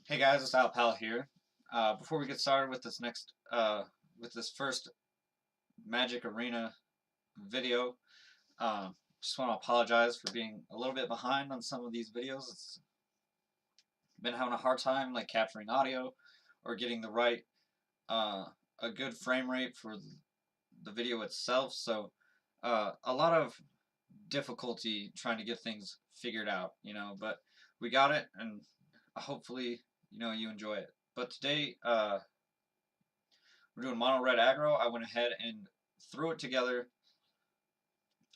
Hey guys, it's AlPal here. Before we get started with this first Magic Arena video, just want to apologize for being a little bit behind on some of these videos. It's been having a hard time like capturing audio or getting the right, uh, a good frame rate for the video itself. So, a lot of difficulty trying to get things figured out, but we got it, and hopefully, you enjoy it. But today, we're doing mono red aggro. I went ahead and threw it together.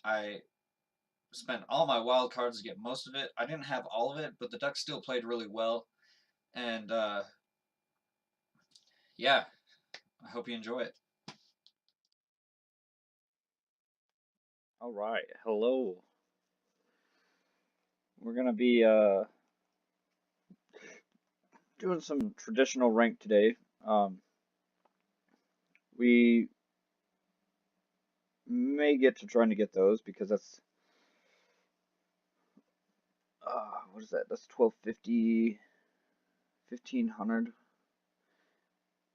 I spent all my wild cards to get most of it. I didn't have all of it, but the deck still played really well. And yeah, I hope you enjoy it. All right, hello. We're gonna be doing some traditional rank today. Um, we may get to trying to get those because that's what is that? That's 1250, 1500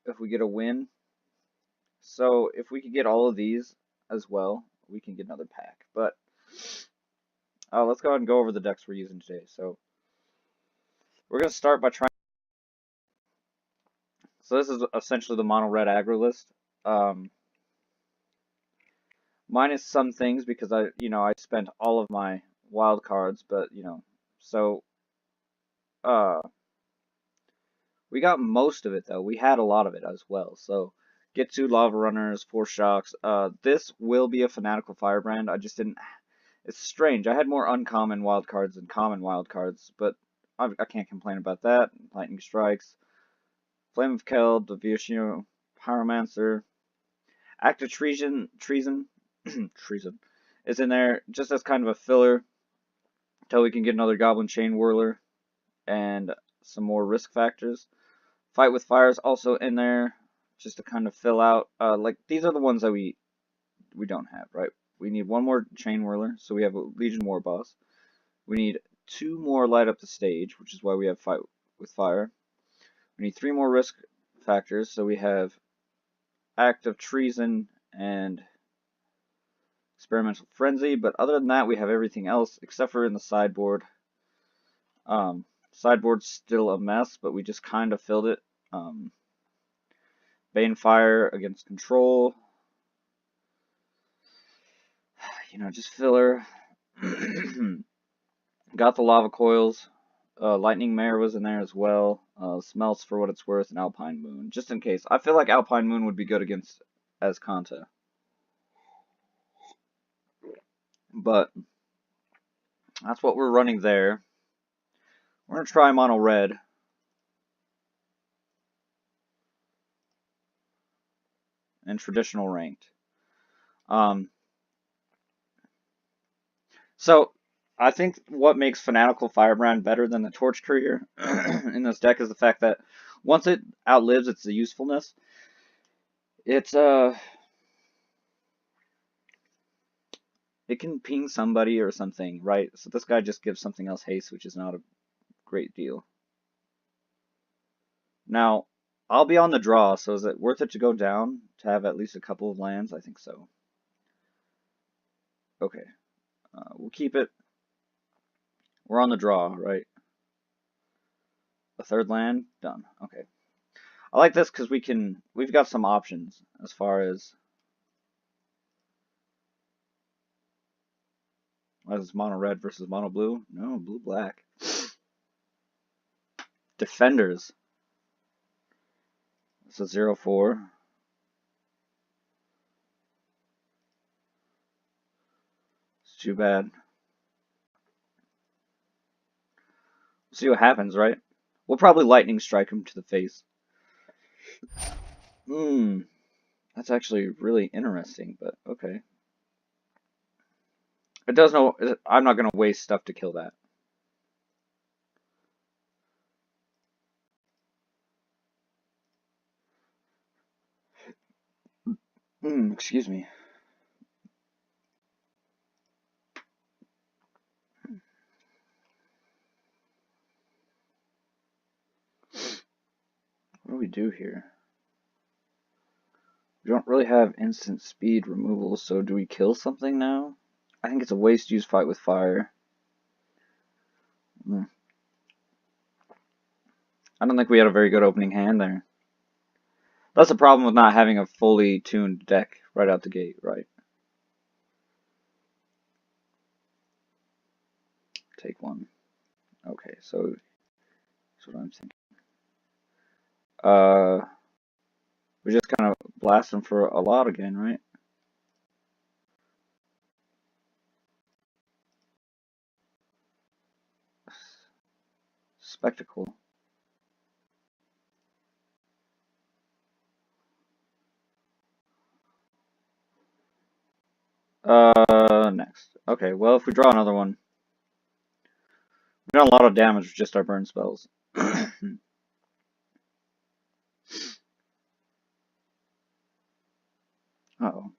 if we get a win. So if we could get all of these as well, we can get another pack. But let's go ahead and go over the decks we're using today. So we're gonna start by trying. So this is essentially the mono red aggro list. Um, Minus some things because I spent all of my wild cards, but so uh we got most of it though. We had a lot of it as well. So get two lava runners, four shocks. This will be a fanatical firebrand. I just didn't. It's strange. I had more uncommon wild cards than common wild cards, but I can't complain about that. Lightning strikes, flame of Keld, the Vishnu pyromancer, act of treason, treason is in there just as kind of a filler until we can get another Goblin Chain Whirler and some more risk factors. Fight with Fire is also in there just to kind of fill out. Like these are the ones that we don't have, right? We need one more Chain Whirler, so we have a Legion War Boss. We need two more Light Up the Stage, which is why we have Fight with Fire. We need three more risk factors, so we have Act of Treason and Experimental Frenzy, but other than that, we have everything else except for in the sideboard. Sideboard's still a mess, but we just kind of filled it. Banefire against Control. Just filler. Got the Lava Coils. Lightning Mare was in there as well. Smells for what it's worth, and Alpine Moon, just in case. I feel like Alpine Moon would be good against as Kanta. But that's what we're running there. We're going to try mono red. And traditional ranked. So I think what makes Fanatical Firebrand better than the Torch Courier in this deck is the fact that once it outlives its usefulness, it's it can ping somebody or something, right? So this guy just gives something else haste, which is not a great deal. Now, I'll be on the draw, so is it worth it to go down to have at least a couple of lands? I think so. Okay, we'll keep it. We're on the draw, right? A third land? Done. Okay. I like this because we've got some options as far as mono red versus mono blue. No, blue black. Defenders. It's a 0/4. It's too bad. See what happens, right? We'll probably lightning strike him to the face. That's actually really interesting, but okay. It does no. I'm not gonna waste stuff to kill that. Excuse me. do we do here? We don't really have instant speed removal, so do we kill something now? I think it's a waste to use fight with fire. I don't think we had a very good opening hand there. That's the problem with not having a fully tuned deck right out the gate, right? Take one. Okay, so that's what I'm thinking. We just kind of blast them for a lot again, right? Spectacle. Next. Okay, well, if we draw another one, we've done a lot of damage with just our burn spells. Uh-oh.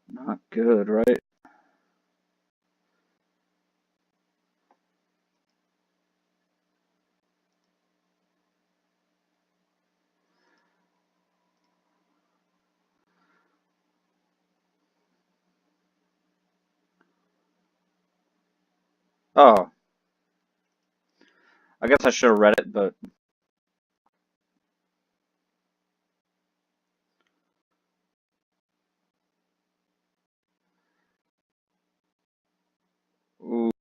Not good, right? Oh, I guess I should have read it, but... Oof.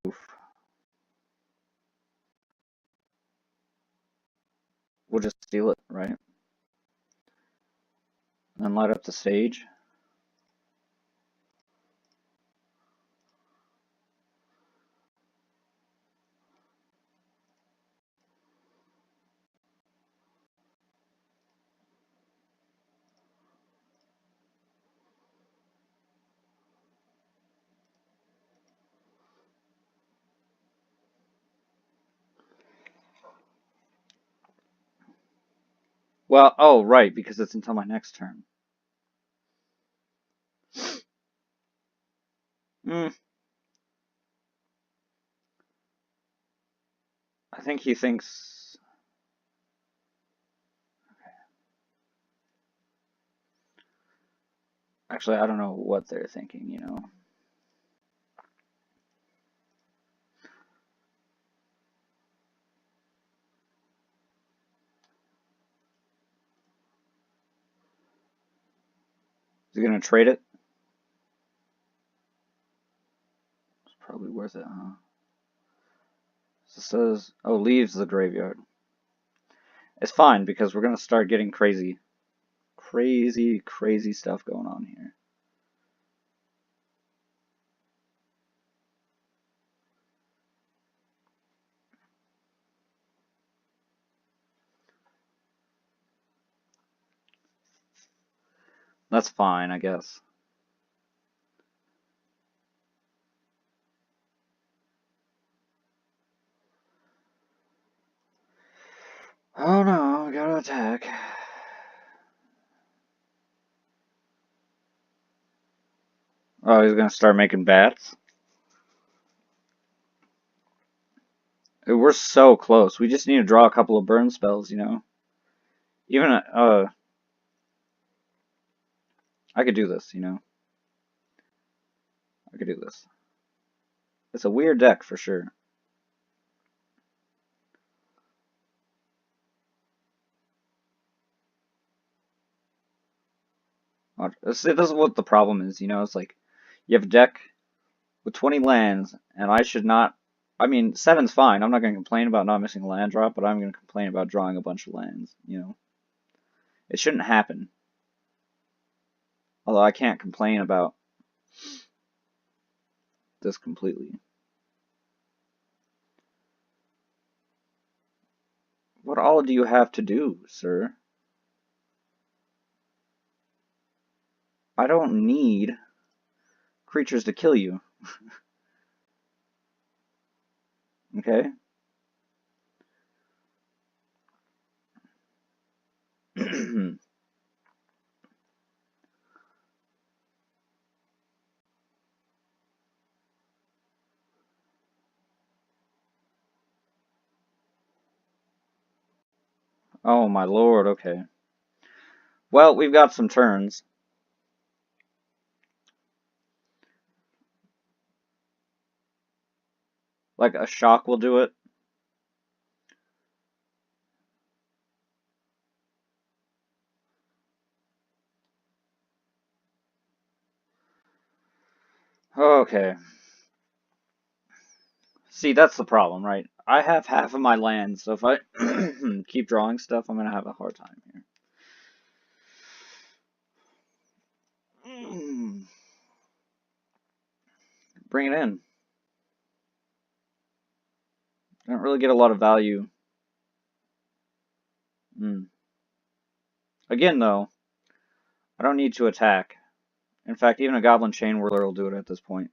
We'll just steal it, right? And then light up the stage. Well, oh, right, because it's until my next turn. Hmm. I think he thinks... Actually, I don't know what they're thinking, you know. Is he gonna trade it? It's probably worth it, huh? So it says, oh, leaves the graveyard. It's fine, because we're gonna start getting crazy. Crazy stuff going on here. That's fine, I guess. Oh no, we gotta attack. Oh, he's gonna start making bats? We're so close. We just need to draw a couple of burn spells, you know? Even, I could do this, you know? I could do this. It's a weird deck, for sure. This is what the problem is, you know? It's like, you have a deck with 20 lands, and I should not... I mean, 7's fine. I'm not going to complain about not missing a land drop, but I'm going to complain about drawing a bunch of lands, you know? It shouldn't happen. Although I can't complain about this completely. What all do you have to do, sir? I don't need creatures to kill you. Okay? Oh my lord, okay. Well, we've got some turns. Like a shock will do it. Okay. See, that's the problem, right? I have half of my land, so if I keep drawing stuff, I'm gonna have a hard time here. Bring it in. I don't really get a lot of value. Again, though, I don't need to attack. In fact, even a Goblin Chain Whirler will do it at this point.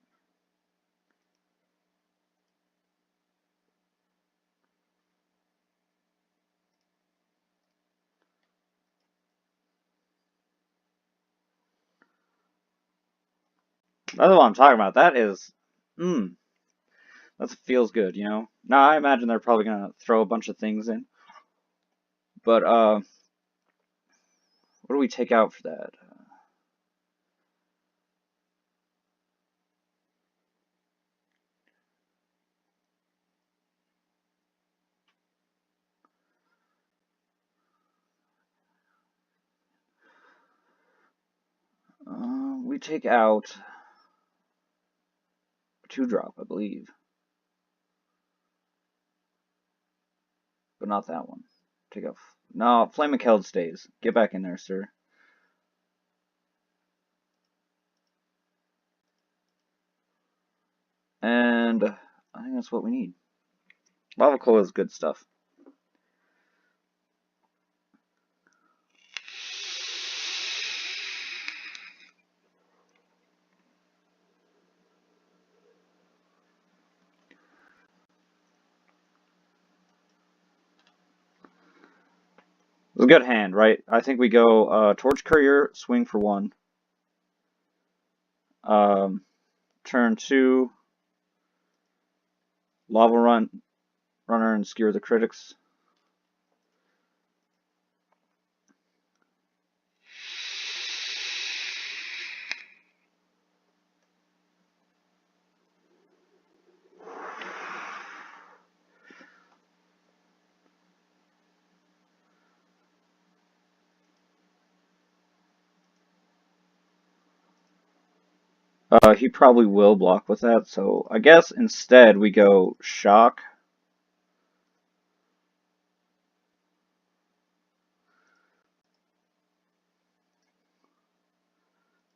That's what I'm talking about. That is, that feels good, you know? Now, I imagine they're probably gonna throw a bunch of things in. But, what do we take out for that? We take out 2-drop, I believe. But not that one. Take out... No, Flame of Keld stays. Get back in there, sir. And I think that's what we need. Lava Coil is good stuff. It's a good hand, right? I think we go Torch Courier, swing for 1. Turn 2, Lava Runner and Skewer the Critics. He probably will block with that, so I guess instead we go Shock.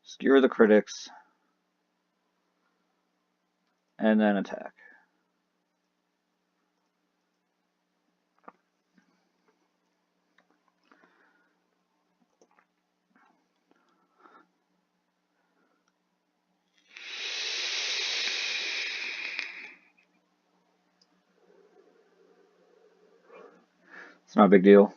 Skewer the Critics. And then attack. It's not a big deal.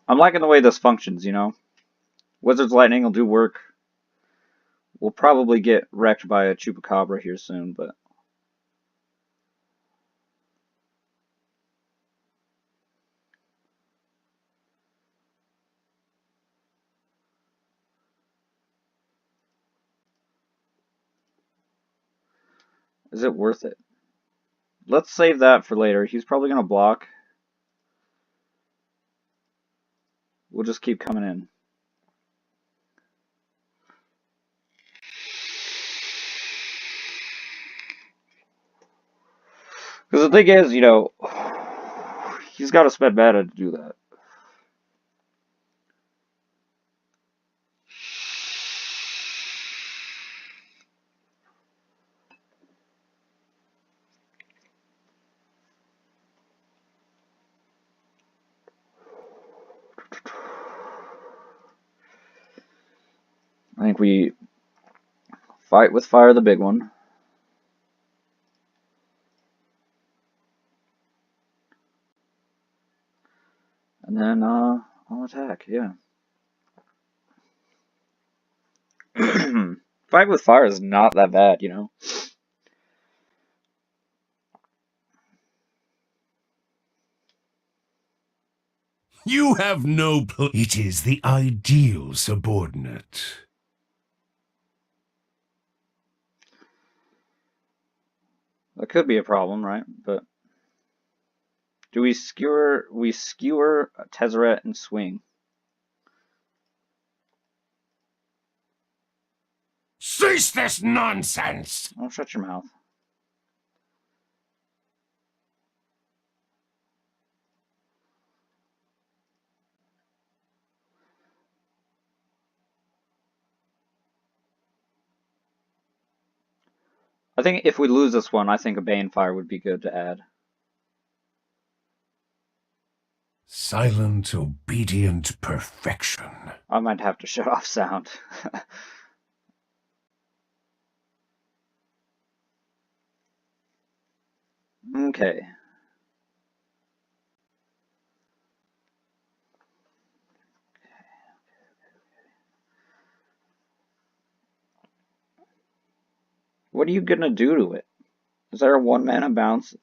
I'm liking the way this functions, you know? Wizard's Lightning will do work. We'll probably get wrecked by a Chupacabra here soon, but... Is it worth it? Let's save that for later. He's probably going to block. We'll just keep coming in. Because the thing is, you know, he's got to spend mana to do that. I think we fight with fire the big one. And then I'll attack, yeah. Fight with fire is not that bad, you know? You have no It is the ideal subordinate. That could be a problem, right? But do we skewer Tezzeret and swing? Cease this nonsense! Don't shut your mouth. I think if we lose this one, I think a Banefire would be good to add. Silent, obedient perfection. I might have to shut off sound. Okay. What are you gonna do to it? Is there a 1-mana bounce?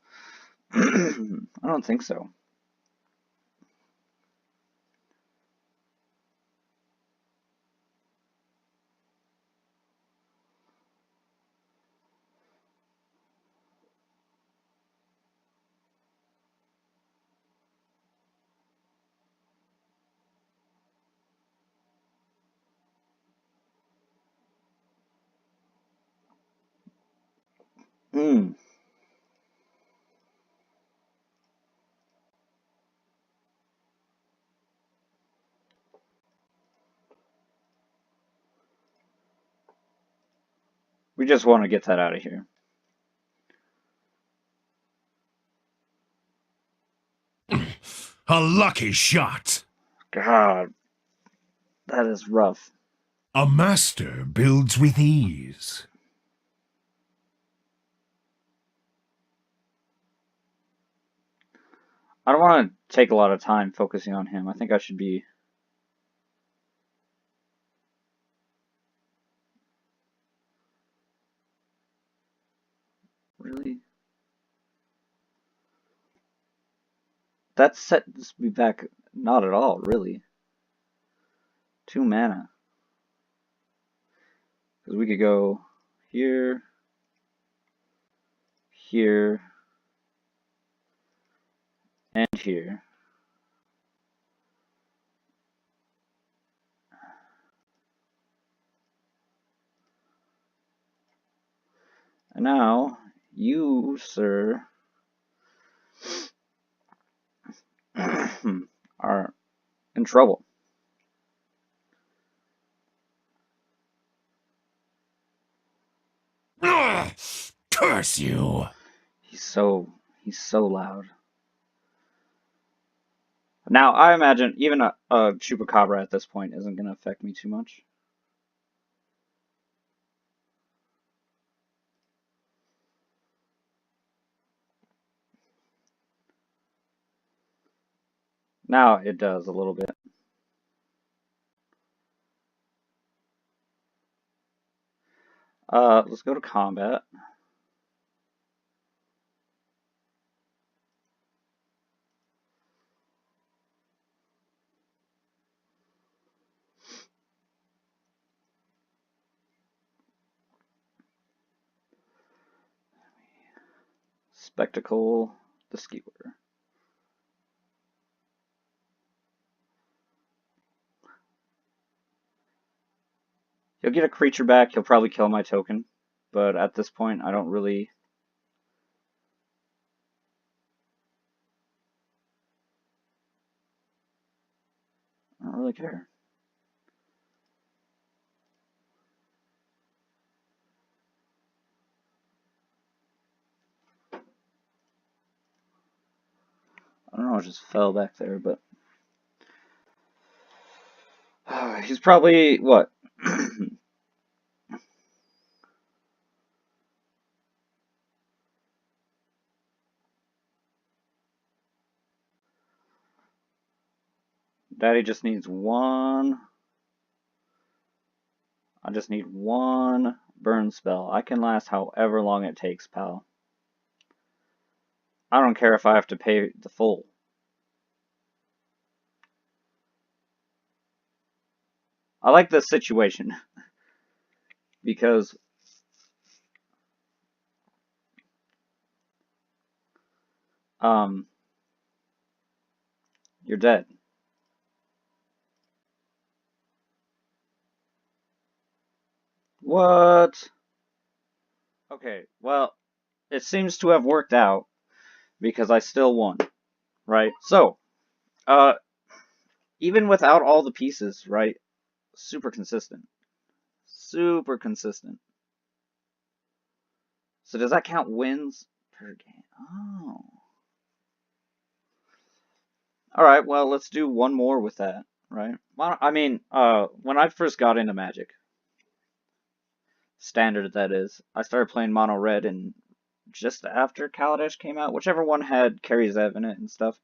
I don't think so. Hmm. We just want to get that out of here. A lucky shot. God, that is rough. A master builds with ease. I don't want to take a lot of time focusing on him. I think I should be... Really? That sets me back not at all, really. 2 mana. Because we could go here, here, and here. And now, you, sir, are in trouble. Ugh, curse you! He's so loud. Now, I imagine even a Chupacabra at this point isn't going to affect me too much. Now it does a little bit. Let's go to combat. Spectacle the Skewer. He'll get a creature back. He'll probably kill my token. But at this point, I don't really... care. I don't know, it just fell back there, but... he's probably, what? Daddy just needs one. I just need one burn spell. I can last however long it takes, pal. I don't care if I have to pay the full. I like this situation because you're dead. What? Okay, well, it seems to have worked out because I still won, right? So, even without all the pieces, right? Super consistent. Super consistent. So does that count wins per game? Oh. Alright, well, let's do one more with that, right? I mean, when I first got into Magic, standard that is, I started playing Mono Red and just after Kaladesh came out, whichever one had Carry Zev in it and stuff.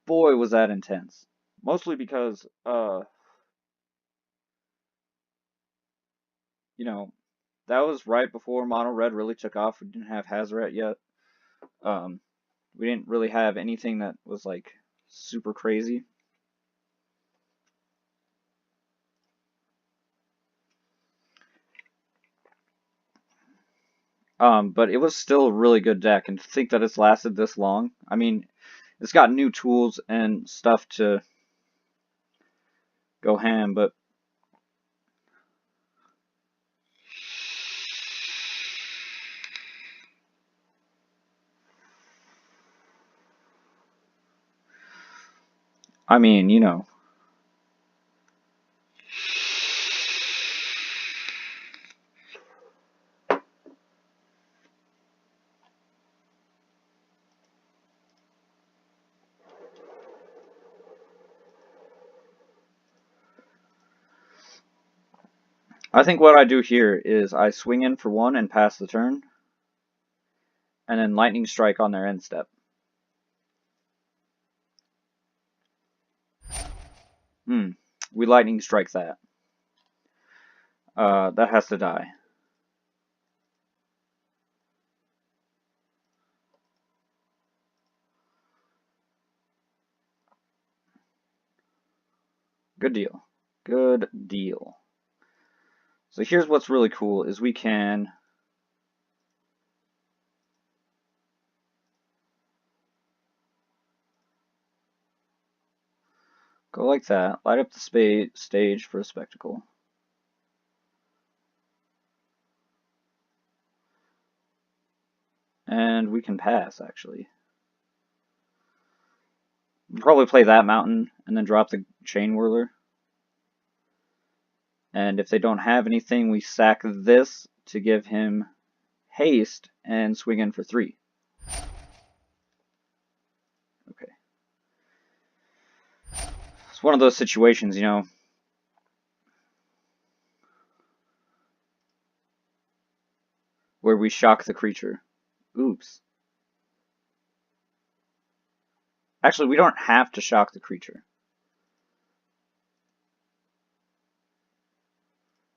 Boy, was that intense. Mostly because, you know, that was right before Mono Red really took off. We didn't have Hazoret yet. We didn't really have anything that was like super crazy. But it was still a really good deck, and to think that it's lasted this long, I mean, it's got new tools and stuff to go ham, but I mean, you know. I think what I do here is I swing in for one and pass the turn, and then Lightning Strike on their end step. We Lightning Strike that. That has to die. Good deal. Good deal. So here's what's really cool is we can go like that, light up the stage for a spectacle. And we can pass, actually. We'll probably play that mountain and then drop the Chain Whirler. And if they don't have anything, we sack this to give him haste and swing in for 3. Okay. It's one of those situations, you know. Where we shock the creature. Oops. Actually, we don't have to shock the creature.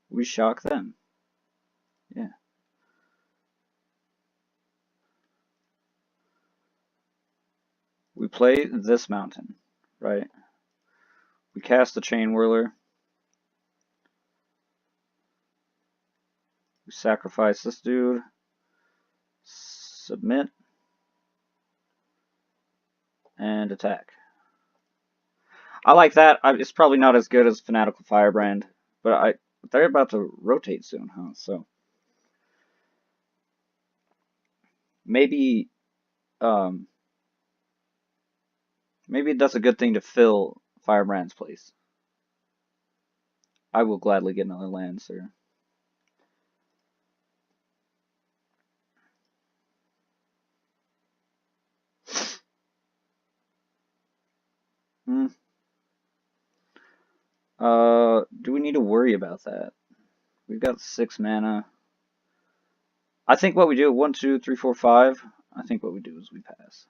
We shock them. Yeah. We play this mountain, right? We cast the Chain Whirler. We sacrifice this dude. Submit. And attack. I like that. It's probably not as good as Fanatical Firebrand, but they're about to rotate soon, huh? So maybe maybe that's a good thing to fill Firebrand's place. I will gladly get another land, sir. Do we need to worry about that? We've got 6 mana. I think what we do, 1, 2, 3, 4, 5. I think what we do is we pass.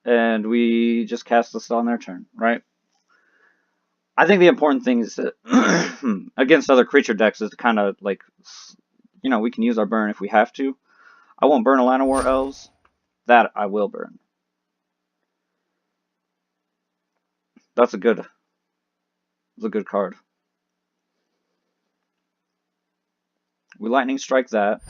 And we just cast this on their turn, right? I think the important thing is that against other creature decks is to kind of like, you know, we can use our burn if we have to. I won't burn a Llanowar Elves. That I will burn. That's a good card. We lightning strike that.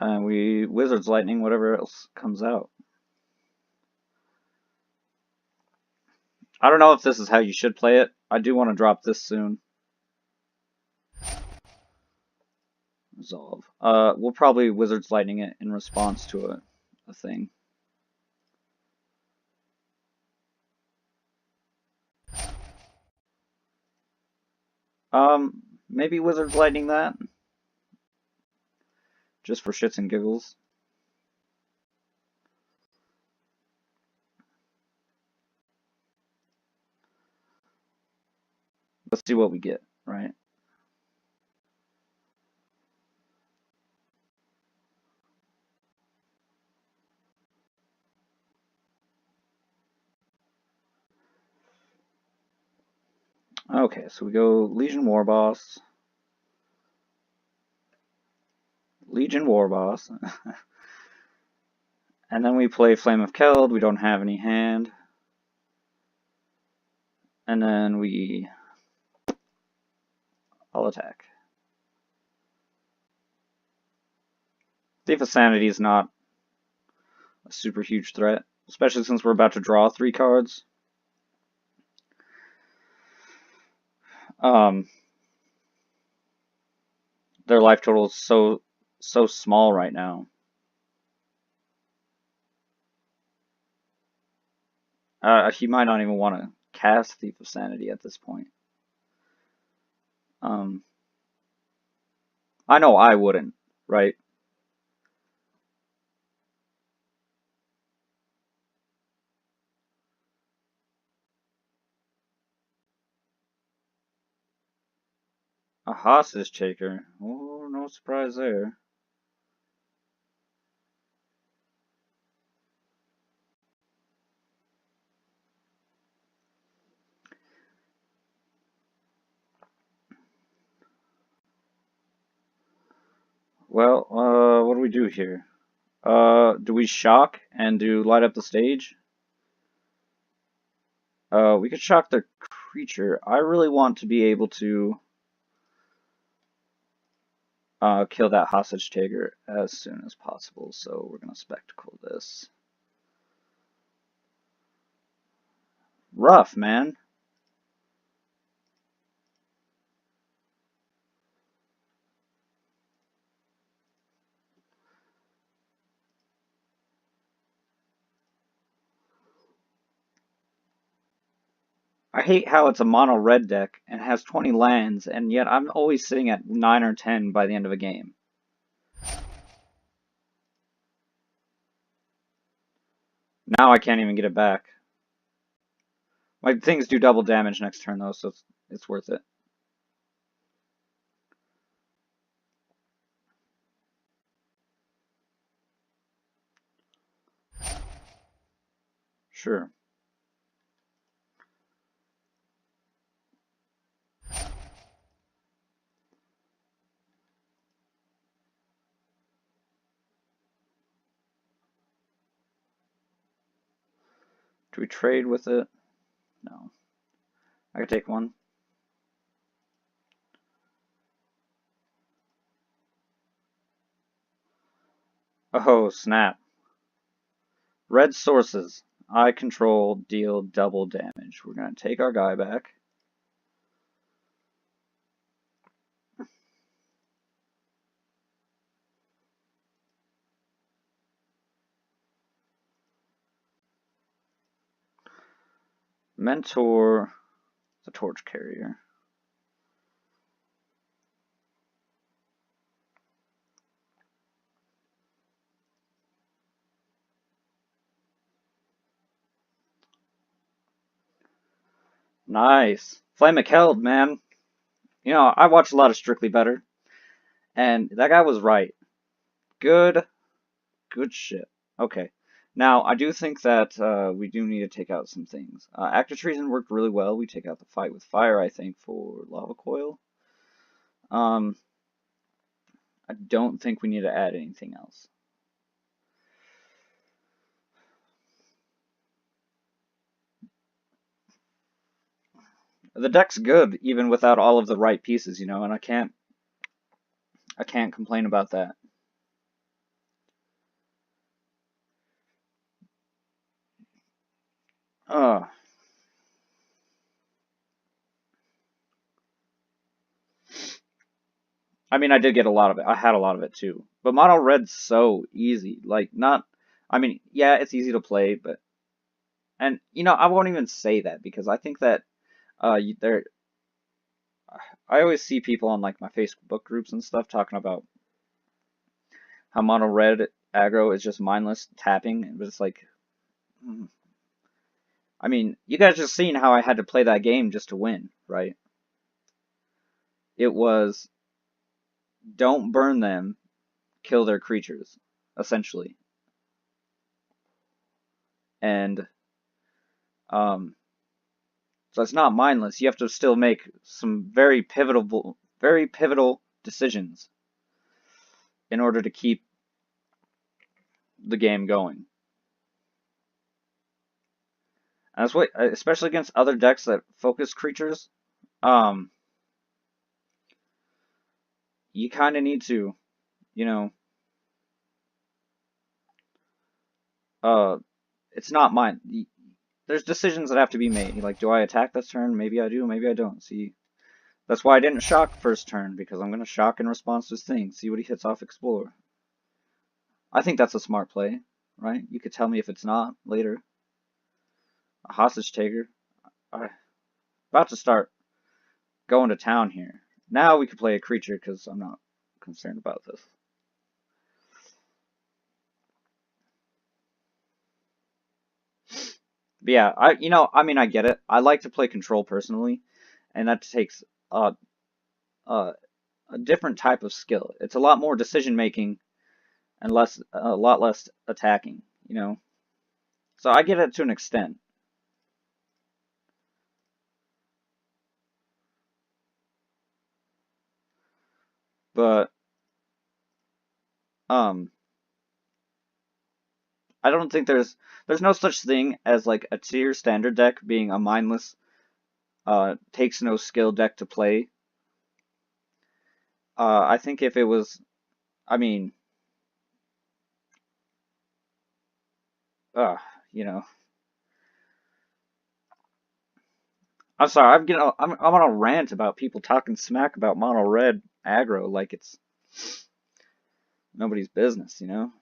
And we Wizard's Lightning whatever else comes out. I don't know if this is how you should play it. I do want to drop this soon. Resolve. We'll probably Wizard's Lightning it in response to a thing. Maybe Wizard's Lightning that. Just for shits and giggles. Let's see what we get, right? Okay, so we go Legion Warboss. Legion Warboss. And then we play Flame of Keld. We don't have any hand. And then I'll attack. Thief of Sanity is not a super huge threat, especially since we're about to draw 3 cards. Their life total is so small right now. He might not even want to cast Thief of Sanity at this point. I know I wouldn't, right? A hostage taker. Oh, no surprise there. Well, what do we do here? Do we shock and do light up the stage? We could shock the creature. I really want to be able to kill that hostage taker as soon as possible, so we're gonna spectacle this. Rough, man. I hate how it's a mono red deck and has 20 lands, and yet I'm always sitting at 9 or 10 by the end of a game. Now I can't even get it back. My things do double damage next turn though, so it's worth it. Sure. Do we trade with it? No. I could take one. Oh, snap. Red sources. I control, deal double damage. We're going to take our guy back. Mentor the torch carrier. Nice. Flame McHeld, man. You know, I watch a lot of Strictly Better, and that guy was right. Good, good shit. Okay. Now, I do think that we do need to take out some things. Act of Treason worked really well. We take out the Fight with Fire, I think, for Lava Coil. I don't think we need to add anything else. The deck's good, even without all of the right pieces, you know, and I can't complain about that. Uh, I mean, I did get a lot of it. I had a lot of it too. But Mono Red's so easy. Like, not, I mean, yeah, it's easy to play, but, and, you know, I won't even say that because I think that, there, I always see people on, like, my Facebook groups and stuff talking about how Mono Red aggro is just mindless tapping, but it's like, I mean, you guys just seen how I had to play that game just to win, right? It was, don't burn them, kill their creatures, essentially. And, so it's not mindless. You have to still make some very pivotal decisions in order to keep the game going. And that's what, especially against other decks that focus creatures, you kind of need to, you know, it's not mine. There's decisions that have to be made. Like, do I attack this turn? Maybe I do, maybe I don't. See, that's why I didn't shock first turn, because I'm going to shock in response to his thing. See what he hits off Explore. I think that's a smart play, right? You could tell me if it's not later. A hostage taker. I'm about to start going to town here. Now we can play a creature because I'm not concerned about this. But yeah, I mean, I get it. I like to play control personally, and that takes a different type of skill. It's a lot more decision making and a lot less attacking, you know. So I get it to an extent. But I don't think there's no such thing as like a tier standard deck being a mindless takes no skill deck to play. I think if it was, I mean, you know, I'm sorry, I'm on a rant about people talking smack about mono red aggro like it's nobody's business, you know.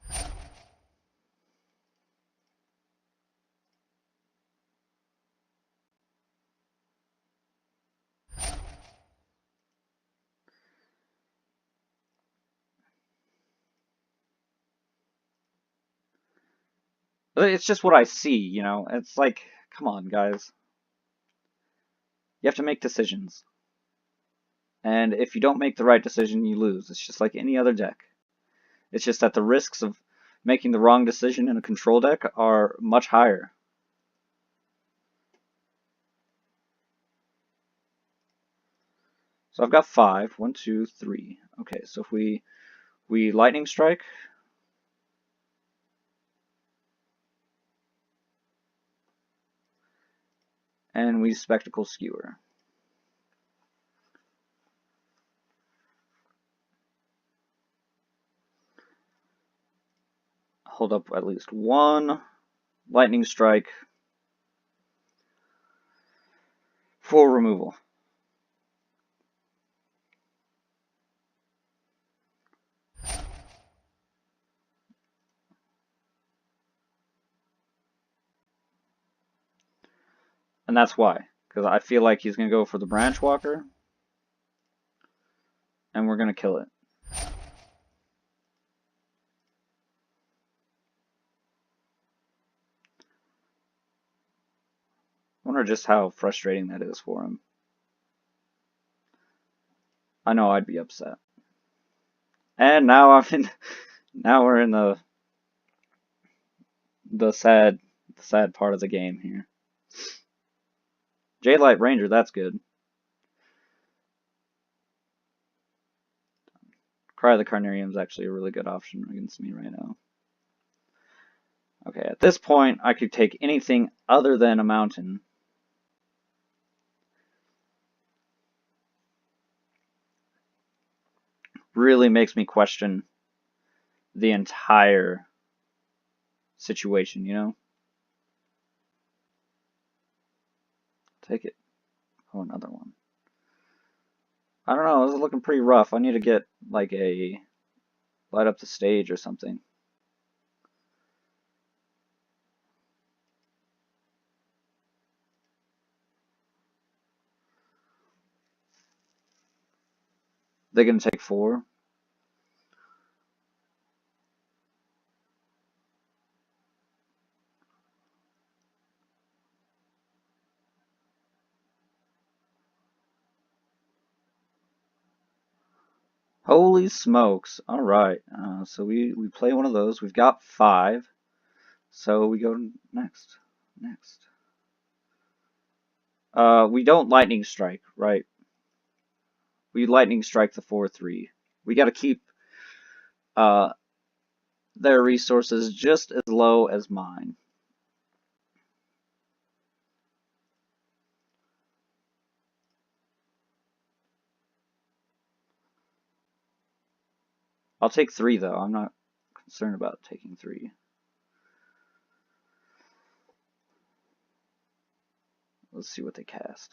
It's just what I see, you know. It's like, come on, guys. You have to make decisions. And if you don't make the right decision, you lose. It's just like any other deck. It's just that the risks of making the wrong decision in a control deck are much higher. So I've got 5. 1, 2, 3. Okay, so if we lightning strike, and we spectacle skewer. Hold up at least 1 lightning strike for removal. And that's why, because I feel like he's going to go for the branch walker, and we're going to kill it. wonder just how frustrating that is for him. I know I'd be upset. And now now we're in the sad part of the game here. Jadelight Ranger, that's good. Cry of the Carnarium is actually a really good option against me right now. Okay, at this point, I could take anything other than a mountain. Really makes me question the entire situation, you know? Take it. Oh, another one. I don't know, this is looking pretty rough. I need to get, like, a light up the stage or something. They're gonna take 4. Holy smokes. Alright, so we play one of those. We've got 5. So we go next. We don't lightning strike, right? We lightning strike the 4-3. We gotta keep their resources just as low as mine. I'll take 3 though. I'm not concerned about taking 3. Let's see what they cast.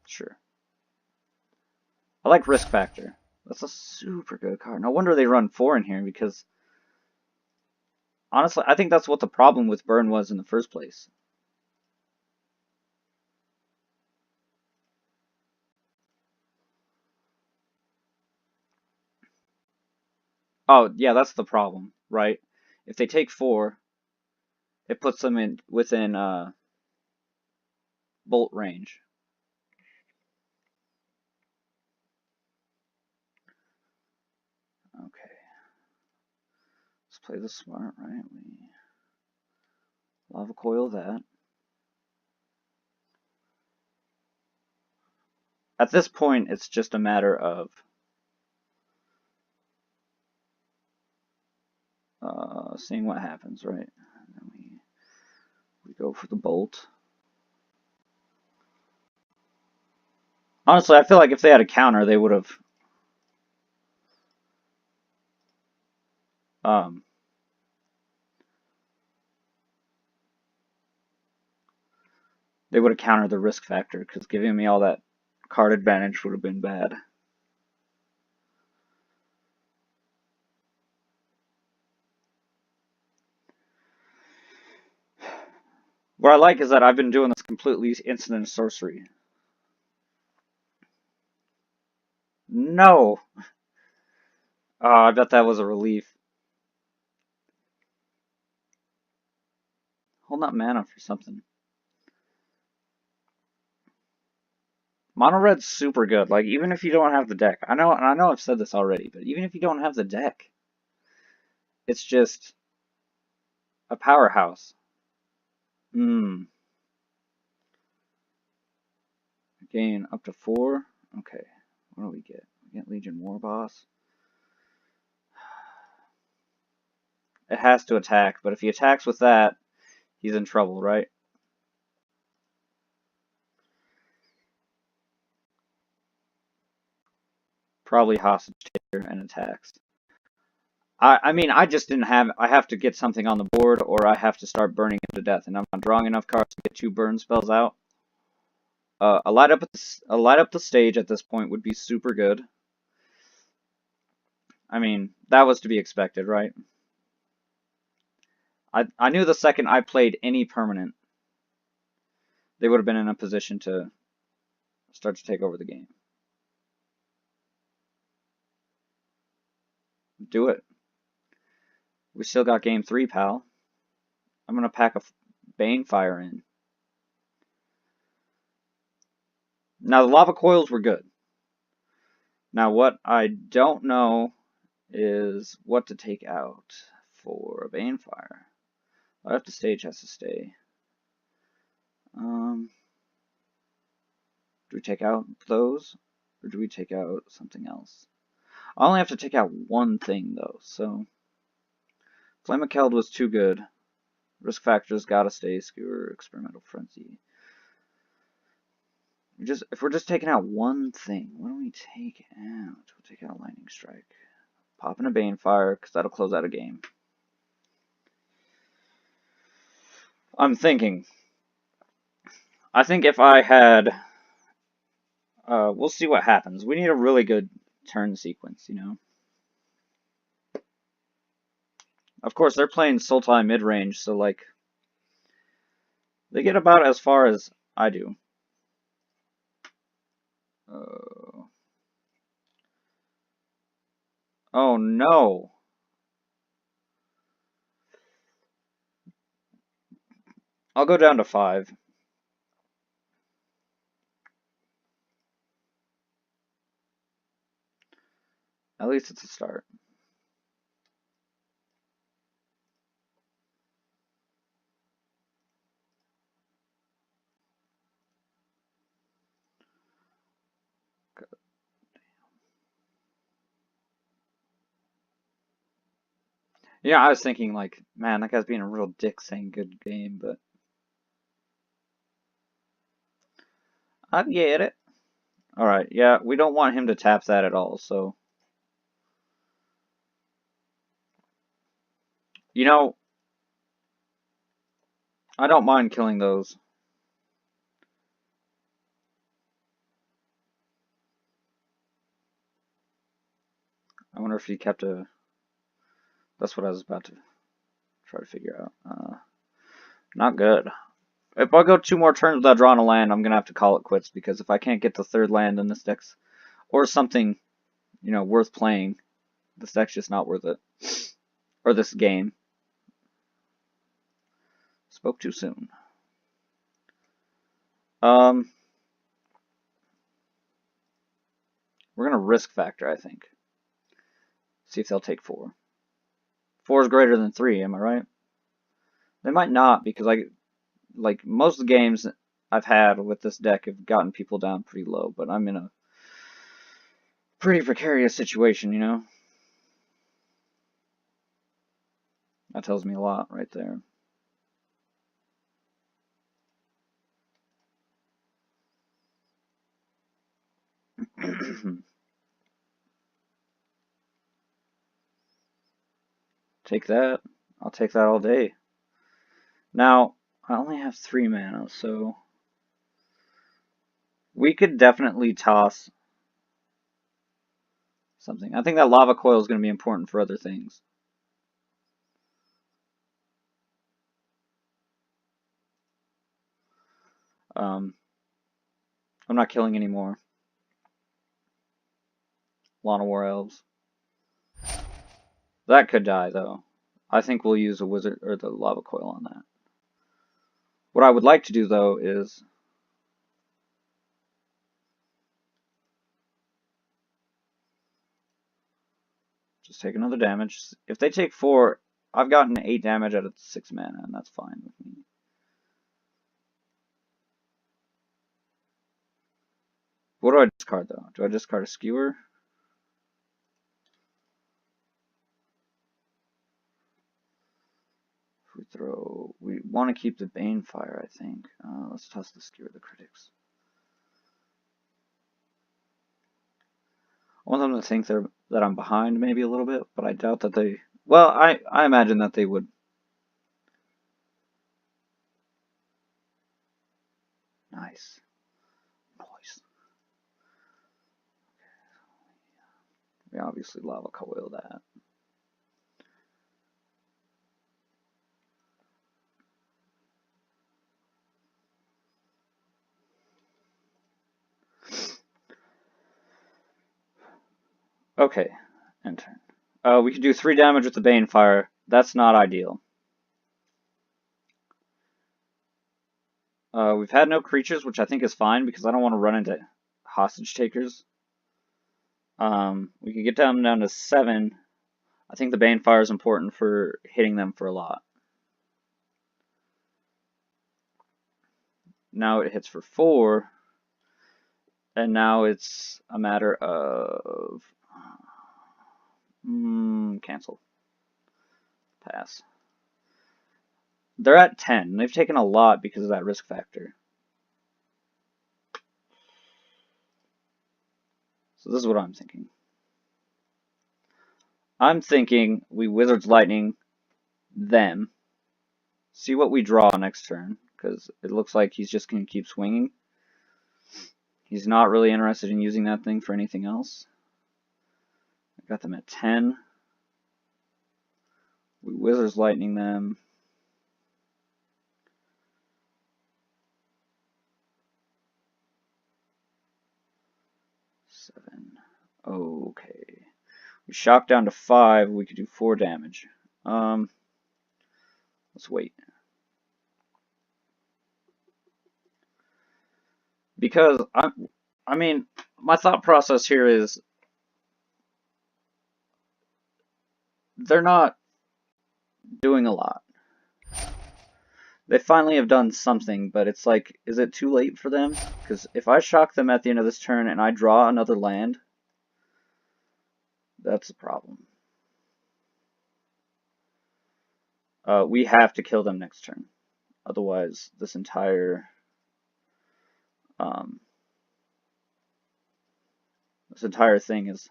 Sure. I like Risk Factor. That's a super good card. No wonder they run 4 in here, because honestly, I think that's what the problem with Burn was in the first place. Oh, yeah, that's the problem, right? If they take 4, it puts them in within bolt range. Okay. Let's play this smart, right? We lava coil that. At this point, it's just a matter of seeing what happens, right? And then we go for the bolt. Honestly, I feel like if they had a counter, they would have countered the risk factor, because giving me all that card advantage would have been bad. What I like is that I've been doing this completely instant sorcery. No! Oh, I bet that was a relief. Hold up mana for something. Mono red's super good. Like, even if you don't have the deck. I know I've said this already, but even if you don't have the deck, it's just a powerhouse. Gain up to 4. Okay. What do we get? We get Legion War Boss. It has to attack, but if he attacks with that, he's in trouble, right? Probably hostage taker and attacks. I mean, I just didn't have. I have to get something on the board, or I have to start burning him to death, and I'm not drawing enough cards to get 2 burn spells out. A light up the stage at this point would be super good. I mean, that was to be expected, right? I knew the second I played any permanent, they would have been in a position to start to take over the game. Do it. We still got game 3, pal. I'm gonna pack a Banefire in. Now, the lava coils were good. Now, what I don't know is what to take out for a Banefire. I have to stage has to stay. Do we take out those? Or do we take out something else? I only have to take out one thing, though, so... Flame of Keld was too good. Risk factors gotta stay. Skewer, Experimental Frenzy. If we're just taking out one thing, what do we take out? We'll take out Lightning Strike. Pop in a Banefire, because that'll close out a game. I'm thinking. I think if I had... we'll see what happens. We need a really good turn sequence, you know? Of course, they're playing Sultai mid-range, so, like... They get about as far as I do. Oh, no! I'll go down to 5. At least it's a start. Yeah, I was thinking, like, man, that guy's being a real dick saying good game, but... I get it. Alright, yeah, we don't want him to tap that at all, so... You know, I don't mind killing those. I wonder if he kept a... That's what I was about to try to figure out. Not good. If I go 2 more turns without drawing a land, I'm going to have to call it quits, because if I can't get the 3rd land in this deck, or something, you know, worth playing, this deck's just not worth it. Or this game. Spoke too soon. We're going to risk factor, I think. See if they'll take 4. 4 is greater than 3, am I right? They might not, because like most of the games I've had with this deck have gotten people down pretty low, but I'm in a pretty precarious situation, you know? That tells me a lot right there. Take that. I'll take that all day. Now, I only have 3 mana, so we could definitely toss something. I think that lava coil is going to be important for other things. I'm not killing anymore. Lana War Elves. That could die, though. I think we'll use a wizard or the lava coil on that. What I would like to do, though, is just take another damage. If they take 4, I've gotten 8 damage out of 6 mana, and that's fine with me. What do I discard, though? Do I discard a Skewer? We want to keep the Banefire, I think. Let's toss the Skewer the Critics. I want them to think that I'm behind maybe a little bit, but I doubt that they... Well, I imagine that they would. Nice. Nice. We obviously lava coil that. Okay, end turn. We can do 3 damage with the Banefire. That's not ideal. We've had no creatures, which I think is fine because I don't want to run into hostage takers. We could get down to 7. I think the Banefire is important for hitting them for a lot. Now it hits for 4. And now it's a matter of cancel. Pass. They're at 10. They've taken a lot because of that risk factor. So this is what I'm thinking. I'm thinking we Wizard's Lightning them. See what we draw next turn, because it looks like he's just going to keep swinging. He's not really interested in using that thing for anything else. I got them at 10. We Wizard's Lightning them. Okay. We shock down to 5. We could do 4 damage. Let's wait. Because I mean, my thought process here is they're not doing a lot. They finally have done something, but it's like, is it too late for them? Because if I shock them at the end of this turn and I draw another land, that's a problem. We have to kill them next turn. Otherwise, this entire thing is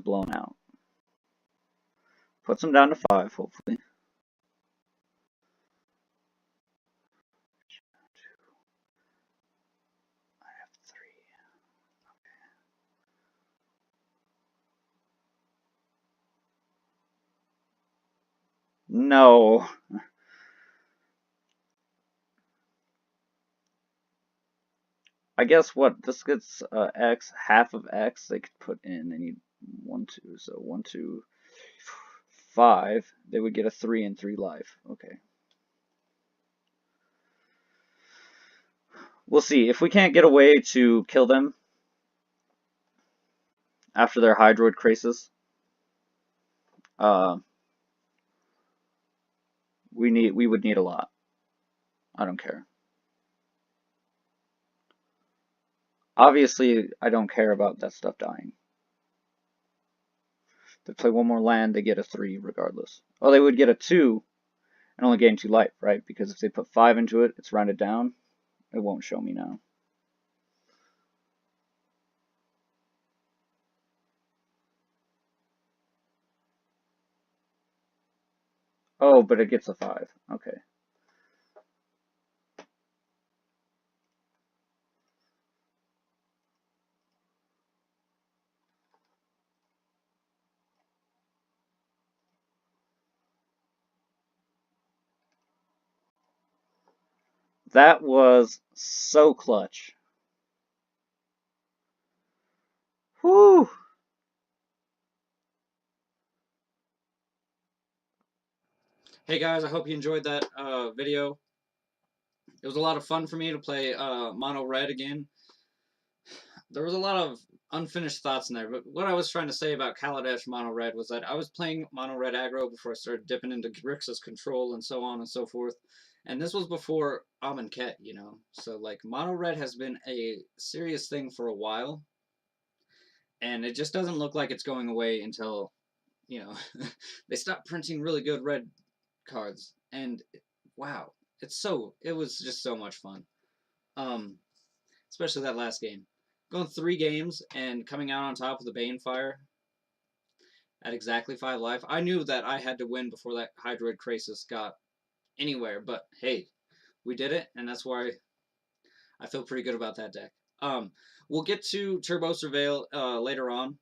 blown out. Puts them down to 5, hopefully. I have 3. No. I guess what this gets X, half of X they could put in. They need 1, 2, so 1, 2, 5. They would get a 3 and 3 life. Okay. We'll see. If we can't get a way to kill them after their Hydroid Krasis, we would need a lot. I don't care. Obviously, I don't care about that stuff dying. If they play one more land, they get a 3 regardless. Oh, they would get a 2 and only gain 2 life, right? Because if they put 5 into it, it's rounded down. It won't show me now. Oh, but it gets a 5. Okay. That was so clutch. Whew. Hey guys, I hope you enjoyed that video. It was a lot of fun for me to play Mono Red again. There was a lot of unfinished thoughts in there, but what I was trying to say about Kaladesh Mono Red was that I was playing Mono Red aggro before I started dipping into Grixis control and so on and so forth. And this was before Amonkhet, you know. So like Mono Red has been a serious thing for a while. And it just doesn't look like it's going away until, you know, they stop printing really good red cards. And wow, it was just so much fun. Especially that last game. Going 3 games and coming out on top with the Banefire at exactly 5 life. I knew that I had to win before that Hydroid Krasis got anywhere, but hey, we did it, and that's why I feel pretty good about that deck. We'll get to Turbo Surveil later on.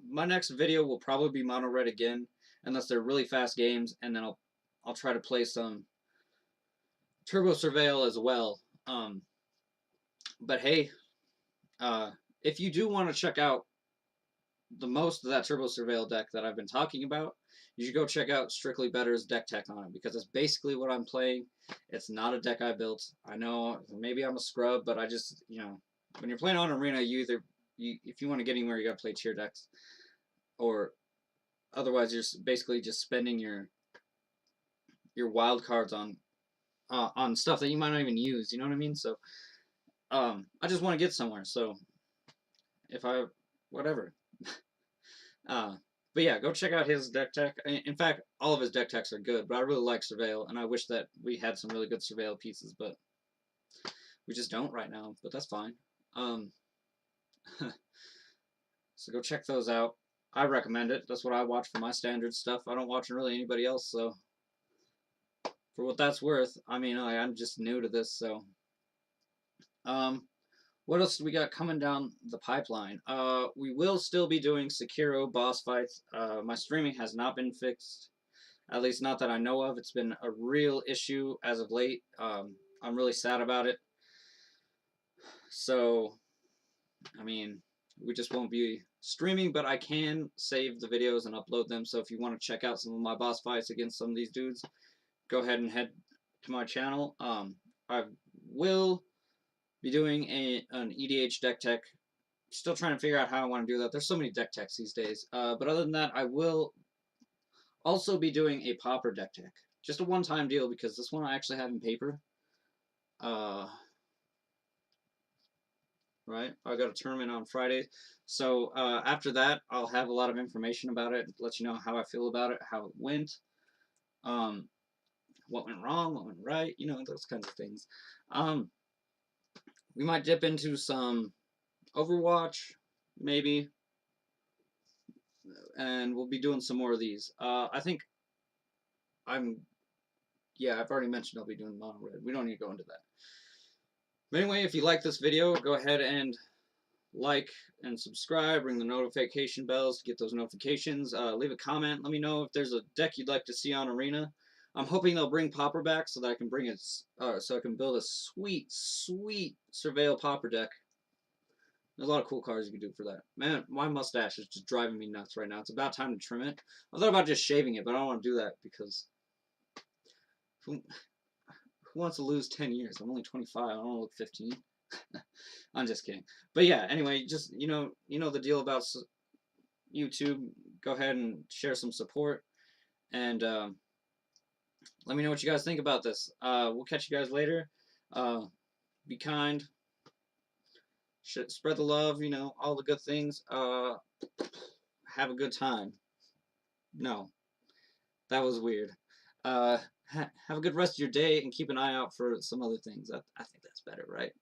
My next video will probably be Mono Red again, unless they're really fast games, and then I'll try to play some Turbo Surveil as well. But hey, if you do want to check out the most of that Turbo Surveil deck that I've been talking about, you should go check out Strictly Better's deck tech on it, because it's basically what I'm playing. It's not a deck I built. I know maybe I'm a scrub, but I just, when you're playing on Arena, if you want to get anywhere, you got to play tier decks, or otherwise you're basically just spending your wild cards on stuff that you might not even use. You know what I mean? So I just want to get somewhere. So if I whatever. uh, but yeah, go check out his deck tech. In fact, all of his deck techs are good, but I really like Surveil, and I wish that we had some really good Surveil pieces, but we just don't right now. But that's fine. So go check those out. I recommend it. That's what I watch for my standard stuff. I don't watch really anybody else, so for what that's worth, I mean, I'm just new to this, so. What else do we got coming down the pipeline? We will still be doing Sekiro boss fights. My streaming has not been fixed, at least not that I know of. It's been a real issue as of late. I'm really sad about it. So, I mean, we just won't be streaming, but I can save the videos and upload them. So if you want to check out some of my boss fights against some of these dudes, go ahead and head to my channel. I will be doing an EDH deck tech. Still trying to figure out how I want to do that. There's so many deck techs these days. But other than that, I will also be doing a Pauper deck tech. Just a one-time deal, because this one I actually have in paper. Right? I got a tournament on Friday. So after that, I'll have a lot of information about it, let you know how I feel about it, how it went, what went wrong, what went right, those kinds of things. We might dip into some Overwatch, maybe, and we'll be doing some more of these. I think I've already mentioned I'll be doing mono red. We don't need to go into that. But anyway, if you like this video, go ahead and like and subscribe. Ring the notification bells to get those notifications. Leave a comment. Let me know if there's a deck you'd like to see on Arena. I'm hoping they'll bring Pauper back so that I can bring it, so I can build a sweet Surveil Pauper deck. There's a lot of cool cards you can do for that. Man, my mustache is just driving me nuts right now. It's about time to trim it. I thought about just shaving it, but I don't want to do that, because who wants to lose 10 years? I'm only 25. I don't want to look 15. I'm just kidding. But yeah, anyway, just, you know the deal about YouTube. Go ahead and share some support. And let me know what you guys think about this. We'll catch you guys later. Be kind. Spread the love, all the good things. Have a good time. No, that was weird. Have a good rest of your day, and keep an eye out for some other things. I think that's better, right?